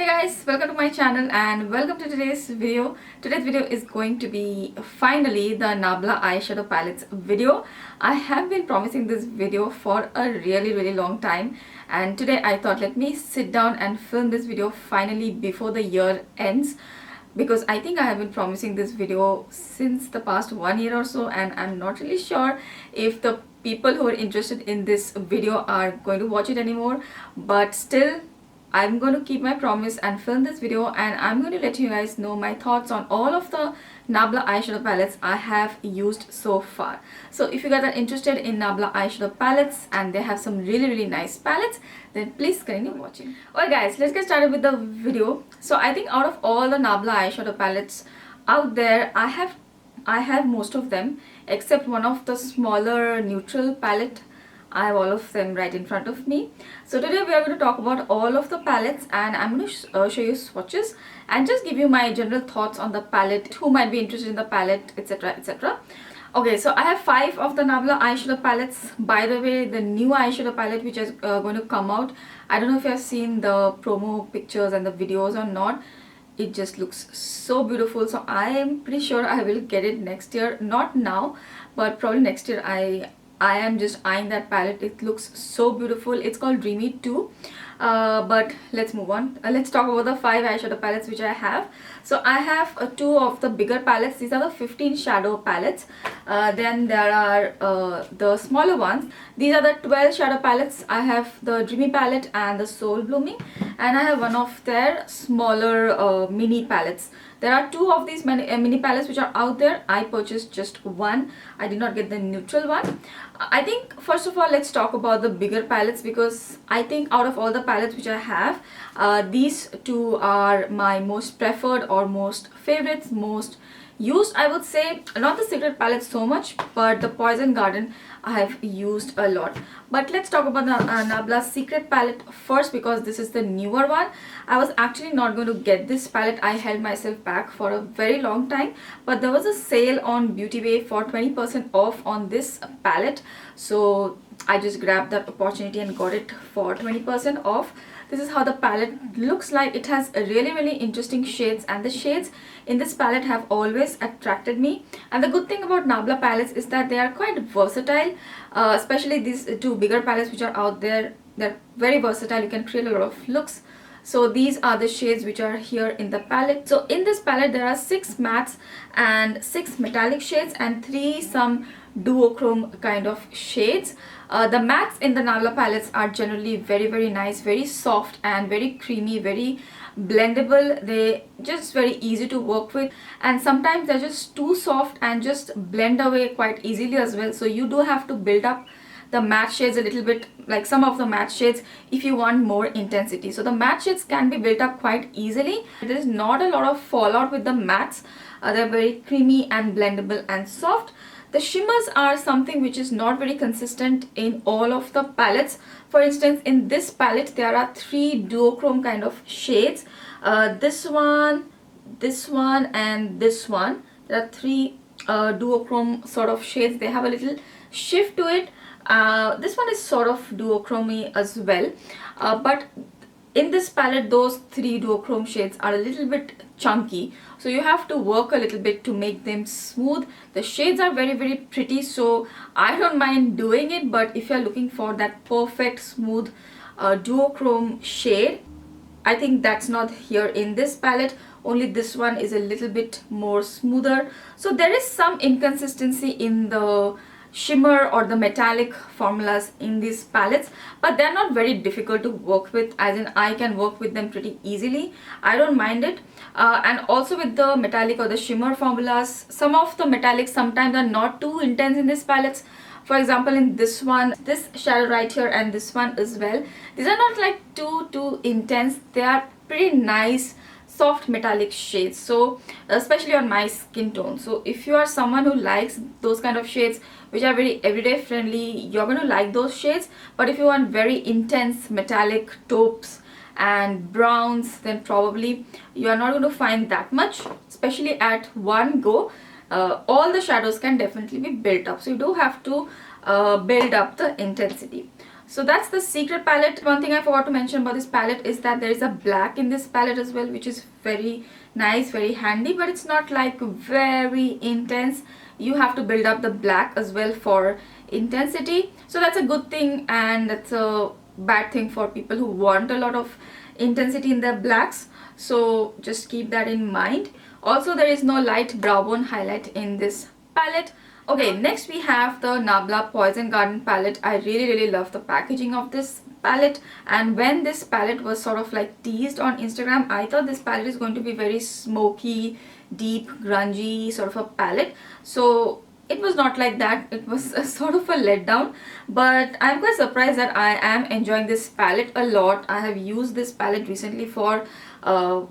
Hey guys, welcome to my channel and welcome to today's video. Today's video is going to be finally the Nabla Eyeshadow Palettes video. I have been promising this video for a really long time, and today I thought let me sit down and film this video finally before the year ends, because I think I have been promising this video since the past 1 year or so, and I'm not really sure if the people who are interested in this video are going to watch it anymore, but still I'm going to keep my promise and film this video, and I'm going to let you guys know my thoughts on all of the Nabla eyeshadow palettes I have used so far. So if you guys are interested in Nabla eyeshadow palettes and they have some really nice palettes, then please continue watching. Alright guys, let's get started with the video. So I think out of all the Nabla eyeshadow palettes out there, I have most of them except one of the smaller neutral palette. I have all of them right in front of me. So today we are going to talk about all of the palettes, and I'm going to show you swatches and just give you my general thoughts on the palette, who might be interested in the palette, etc, etc. Okay, so I have 5 of the Nabla eyeshadow palettes. By the way, the new eyeshadow palette which is going to come out, I don't know if you have seen the promo pictures and the videos or not. It just looks so beautiful, so I am pretty sure I will get it next year. Not now, but probably next year. I am just eyeing that palette. It looks so beautiful. It's called Dreamy too. But let's move on. Let's talk about the 5 eyeshadow palettes which I have. So I have 2 of the bigger palettes. These are the 15 shadow palettes. Then there are the smaller ones. These are the 12 shadow palettes. I have the Dreamy palette and the Soul Blooming, and I have one of their smaller mini palettes. There are 2 of these mini palettes which are out there. I purchased just one. I did not get the neutral one. I think first of all let's talk about the bigger palettes, because I think out of all the palettes which I have, these 2 are my most preferred or most favorites, most used, I would say. Not the Secret palette so much, but the Poison Garden I have used a lot. But let's talk about the Nabla Secret palette first, because this is the newer one. I was actually not going to get this palette. I held myself back for a very long time, but there was a sale on Beauty Bay for 20% off on this palette, so I just grabbed that opportunity and got it for 20% off. This is how the palette looks like. It has really interesting shades, and the shades in this palette have always attracted me. And the good thing about Nabla palettes is that they are quite versatile, especially these 2 bigger palettes which are out there. They're very versatile. You can create a lot of looks. So these are the shades which are here in the palette. So in this palette there are 6 mattes and 6 metallic shades and 3 some duochrome kind of shades. The mattes in the Nabla palettes are generally very nice, very soft and very creamy, very blendable. They just very easy to work with, and sometimes they're just too soft and just blend away quite easily as well. So you do have to build up the matte shades a little bit, like some of the matte shades, if you want more intensity. So the matte shades can be built up quite easily. There is not a lot of fallout with the mattes. They're very creamy and blendable and soft. The shimmers are something which is not very consistent in all of the palettes. For instance, in this palette there are 3 duochrome kind of shades. This one, and this one. There are 3 duochrome sort of shades. They have a little shift to it. This one is sort of duochrome as well, but in this palette those 3 duochrome shades are a little bit chunky, so you have to work a little bit to make them smooth. The shades are very pretty, so I don't mind doing it, but if you're looking for that perfect smooth duochrome shade, I think that's not here in this palette. Only this one is a little bit more smoother. So there is some inconsistency in the shimmer or the metallic formulas in these palettes, but they're not very difficult to work with, as in I can work with them pretty easily. I don't mind it. And also with the metallic or the shimmer formulas, some of the metallics sometimes are not too intense in these palettes. For example, in this one, this shadow right here and this one as well, these are not like too intense. They are pretty nice soft metallic shades, so especially on my skin tone. So if you are someone who likes those kind of shades which are very everyday friendly, you're going to like those shades. But if you want very intense metallic taupes and browns, then probably you are not going to find that much, especially at one go. All the shadows can definitely be built up, so you do have to build up the intensity. So that's the secret palette. One thing I forgot to mention about this palette is that there is a black in this palette as well, which is very nice, very handy, but it's not like very intense. You have to build up the black as well for intensity. So that's a good thing, and that's a bad thing for people who want a lot of intensity in their blacks. So just keep that in mind. Also, there is no light brow bone highlight in this palette. Okay, next we have the Nabla Poison Garden palette. I really love the packaging of this palette, and when this palette was sort of like teased on Instagram, I thought this palette is going to be very smoky, deep, grungy sort of a palette. So it was not like that. It was a sort of a letdown, but I'm quite surprised that I am enjoying this palette a lot. I have used this palette recently for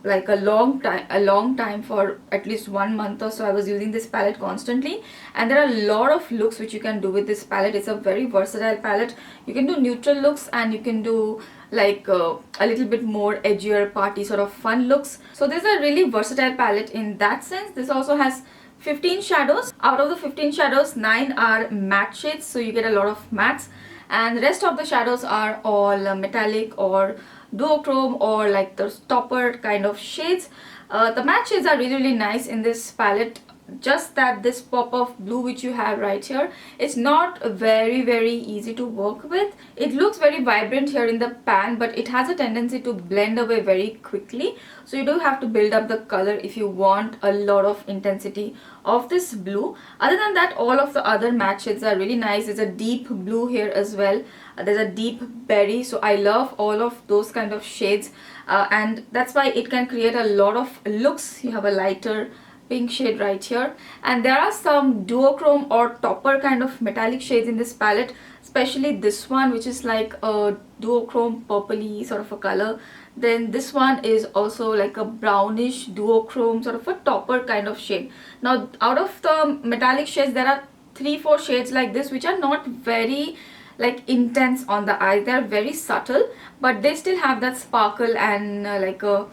like a long time, for at least 1 month or so. I was using this palette constantly, and there are a lot of looks which you can do with this palette. It's a very versatile palette. You can do neutral looks, and you can do like a little bit more edgier party sort of fun looks. So this is a really versatile palette in that sense. This also has 15 shadows. Out of the 15 shadows, 9 are matte shades, so you get a lot of mattes, and the rest of the shadows are all metallic or duochrome or like the topper kind of shades. The matte shades are really nice in this palette. Just that this pop of blue which you have right here, it's not very easy to work with. It looks very vibrant here in the pan, but it has a tendency to blend away very quickly, so you do have to build up the color if you want a lot of intensity of this blue. Other than that, all of the other matte shades are really nice. There's a deep blue here as well. There's a deep berry, so I love all of those kind of shades, and that's why it can create a lot of looks. You have a lighter pink shade right here, and there are some duochrome or topper kind of metallic shades in this palette, especially this one, which is like a duochrome purpley sort of a color. Then this one is also like a brownish duochrome sort of a topper kind of shade. Now out of the metallic shades, there are 3-4 shades like this which are not very like intense on the eye. They are very subtle, but they still have that sparkle and like a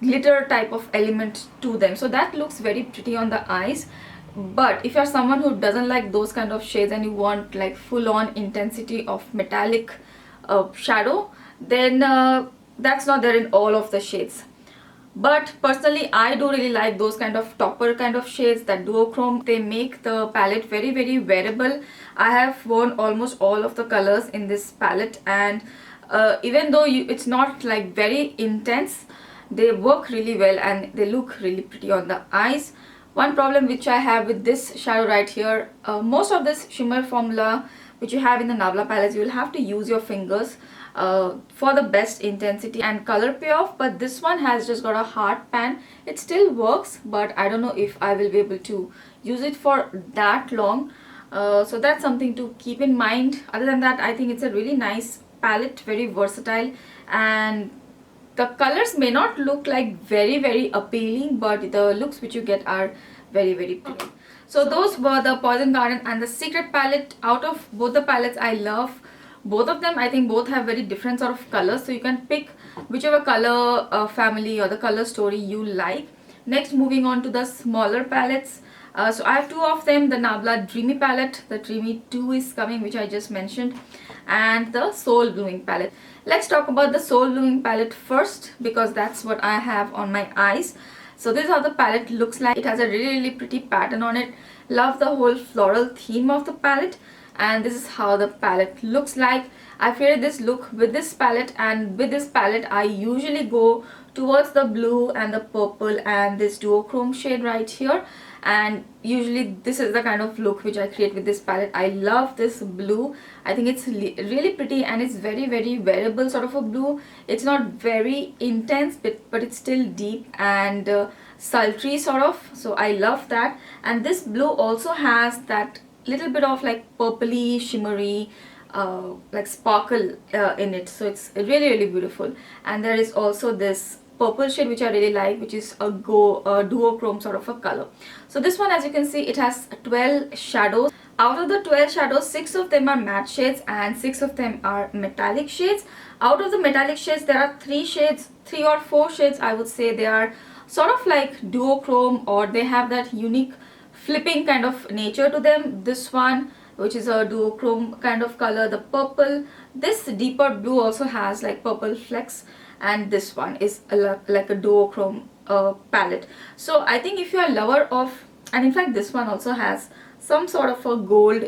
glitter type of element to them, so that looks very pretty on the eyes. But if you're someone who doesn't like those kind of shades and you want like full-on intensity of metallic shadow, then that's not there in all of the shades. But personally, I do really like those kind of topper kind of shades, that duochrome. They make the palette very wearable. I have worn almost all of the colors in this palette, and even though it's not like very intense, they work really well and they look really pretty on the eyes. One problem which I have with this shadow right here, most of this shimmer formula which you have in the Nabla palettes, you will have to use your fingers for the best intensity and color payoff, but this one has just got a hard pan. It still works, but I don't know if I will be able to use it for that long, so that's something to keep in mind. Other than that, I think it's a really nice palette, very versatile, and the colors may not look like very appealing, but the looks which you get are very pretty. So those were the Poison Garden and the Secret palette. Out of both the palettes, I love both of them. I think both have very different sort of colors, so you can pick whichever color family or the color story you like. Next, moving on to the smaller palettes. So I have 2 of them, the Nabla Dreamy palette, the Dreamy 2 is coming, which I just mentioned, and the Soul Blooming palette. Let's talk about the Soul Blooming palette first, because that's what I have on my eyes. So this is how the palette looks like. It has a really pretty pattern on it. Love the whole floral theme of the palette, and this is how the palette looks like. I feel this look with this palette, and with this palette I usually go towards the blue and the purple and this duochrome shade right here, and usually this is the kind of look which I create with this palette. I love this blue. I think it's really pretty, and it's very wearable sort of a blue. It's not very intense, but it's still deep and sultry sort of, so I love that. And this blue also has that little bit of like purpley shimmery like sparkle in it, so it's really beautiful. And there is also this purple shade which I really like, which is a duochrome sort of a color. So this one, as you can see, it has 12 shadows. Out of the 12 shadows, 6 of them are matte shades and 6 of them are metallic shades. Out of the metallic shades, there are 3 or 4 shades I would say. They are sort of like duochrome, or they have that unique flipping kind of nature to them. This one, which is a duochrome kind of color, the purple, This deeper blue also has like purple flecks, and this one is like a duochrome palette. So I think if you are a lover of, and in fact this one also has some sort of a gold,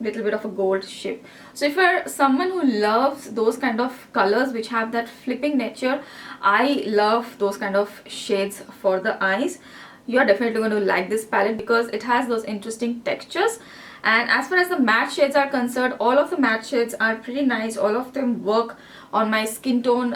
little bit of a gold shape. So if you're someone who loves those kind of colors which have that flipping nature, I love those kind of shades for the eyes, you're definitely going to like this palette because it has those interesting textures. And as far as the matte shades are concerned, all of the matte shades are pretty nice. All of them work on my skin tone.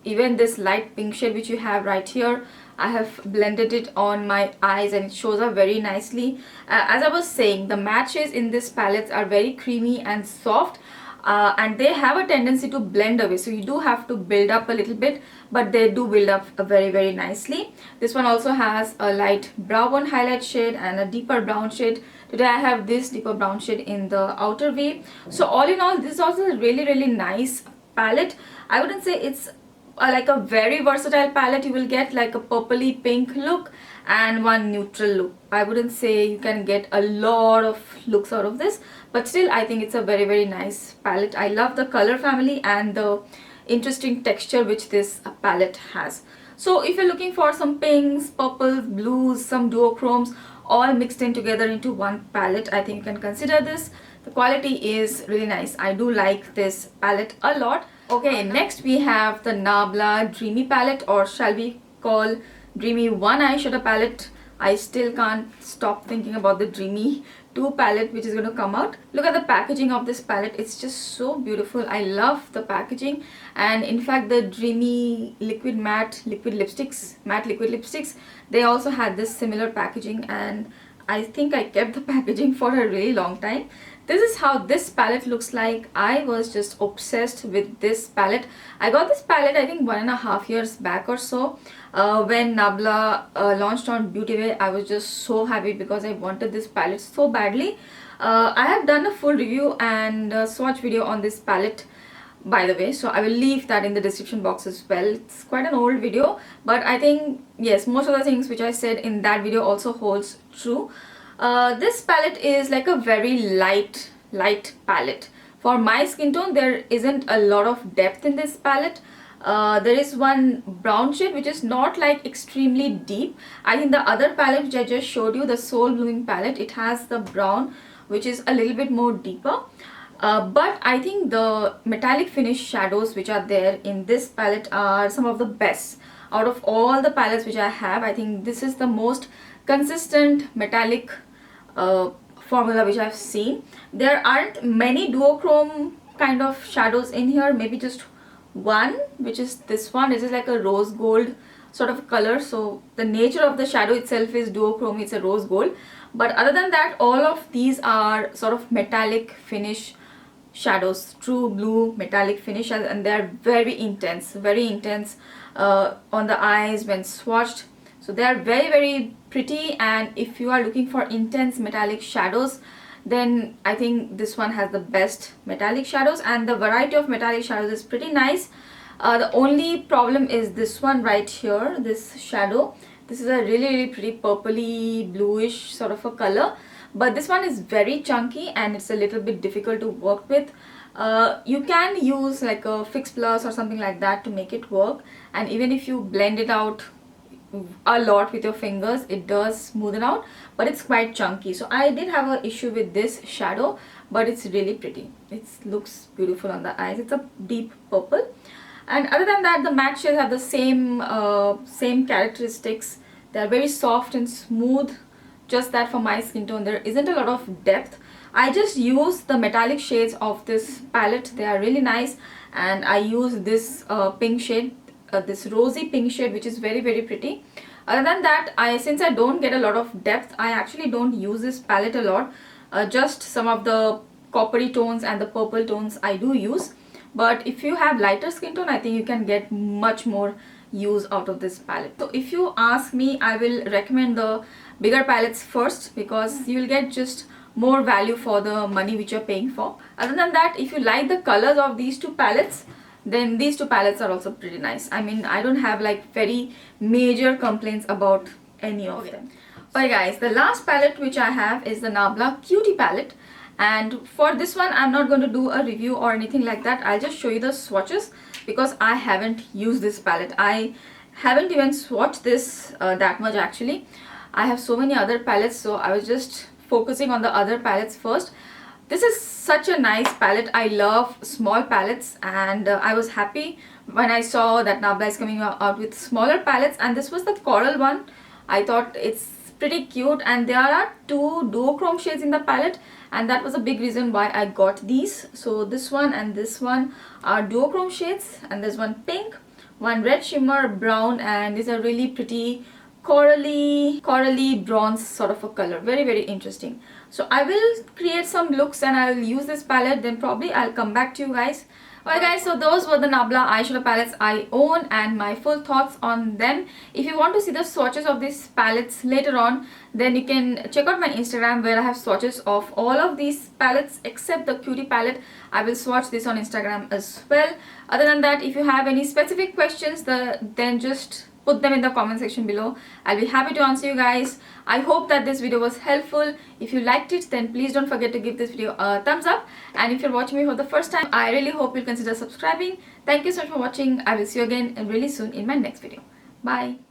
Even this light pink shade which you have right here, I have blended it on my eyes and it shows up very nicely. As I was saying, the matte shades in this palette are very creamy and soft. And they have a tendency to blend away, so you do have to build up a little bit, but they do build up very nicely. This one also has a light brown highlight shade and a deeper brown shade. Today I have this deeper brown shade in the outer V. So all in all, this is also a really nice palette. I wouldn't say it's like a very versatile palette. You will get like a purpley pink look and one neutral look. I wouldn't say you can get a lot of looks out of this, but still I think it's a very nice palette. I love the color family and the interesting texture which this palette has. So if you're looking for some pinks, purples, blues, some duochromes all mixed in together into one palette, I think you can consider this. The quality is really nice. I do like this palette a lot. Okay, next we have the Nabla Dreamy palette, or shall we call Dreamy 1 eyeshadow palette. I still can't stop thinking about the Dreamy 2 palette which is going to come out. Look at the packaging of this palette. It's just so beautiful. I love the packaging, and in fact the Dreamy matte liquid lipsticks, they also had this similar packaging, and I think I kept the packaging for a really long time. This is how this palette looks like. I was just obsessed with this palette. I got this palette I think 1.5 years back or so. When Nabla launched on Beautyway, I was just so happy because I wanted this palette so badly. I have done a full review and swatch video on this palette, by the way, so I will leave that in the description box as well. It's quite an old video, but I think yes, most of the things which I said in that video also holds true. This palette is like a very light palette. For my skin tone, there isn't a lot of depth in this palette. There is one brown shade which is not like extremely deep. I think the other palette which I just showed you, the Soul Blooming palette, it has the brown which is a little bit more deeper. But I think the metallic finish shadows which are there in this palette are some of the best. Out of all the palettes which I have, I think this is the most consistent metallic formula which I've seen. There aren't many duochrome kind of shadows in here, maybe just one, which is this one. It is like a rose gold sort of color, so the nature of the shadow itself is duochrome, it's a rose gold. But other than that, all of these are sort of metallic finish shadows, true blue metallic finish, and they are very intense on the eyes when swatched. So they are very pretty, and if you are looking for intense metallic shadows, then I think this one has the best metallic shadows, and the variety of metallic shadows is pretty nice. The only problem is this one right here, this shadow. This is a really pretty purpley bluish sort of a color, but this one is very chunky and it's a little bit difficult to work with. You can use like a Fix Plus or something like that to make it work, and even if you blend it out a lot with your fingers, it does smoothen out, but it's quite chunky. So I did have an issue with this shadow, but it's really pretty. It looks beautiful on the eyes. It's a deep purple, and other than that, the matte shades have the same characteristics. They are very soft and smooth, just that for my skin tone there isn't a lot of depth. I just use the metallic shades of this palette. They are really nice, and I use this pink shade, this rosy pink shade, which is very pretty. Other than that, since I don't get a lot of depth, I actually don't use this palette a lot. Just some of the coppery tones and the purple tones I do use, but if you have lighter skin tone, I think you can get much more use out of this palette. So if you ask me, I will recommend the bigger palettes first, because you will get just more value for the money which you're paying for. Other than that, if you like the colors of these two palettes, then these two palettes are also pretty nice. I mean, I don't have like very major complaints about any of them. But guys, the last palette which I have is the Nabla Cutie palette, And for this one, I'm not going to do a review or anything like that. I'll just show you the swatches because I haven't used this palette. I haven't even swatched this that much actually. I have so many other palettes, so I was just focusing on the other palettes first. This is such a nice palette. I love small palettes, and I was happy when I saw that Nabla is coming out with smaller palettes, and this was the coral one. I thought it's pretty cute, and there are two duochrome shades in the palette, and that was a big reason why I got these. So this one and this one are duochrome shades, and there's one pink, one red shimmer, brown, and these are really pretty corally bronze sort of a color. Very interesting. So I will create some looks and I'll use this palette, then probably I'll come back to you guys. Alright guys, so those were the Nabla eyeshadow palettes I own and my full thoughts on them. If you want to see the swatches of these palettes later on, then you can check out my Instagram where I have swatches of all of these palettes except the Cutie palette. I will swatch this on Instagram as well. Other than that, if you have any specific questions, then just put them in the comment section below. I'll be happy to answer you guys. I hope that this video was helpful. If you liked it, then please don't forget to give this video a thumbs up. And if you're watching me for the first time, I really hope you'll consider subscribing. Thank you so much for watching. I will see you again really soon in my next video. Bye.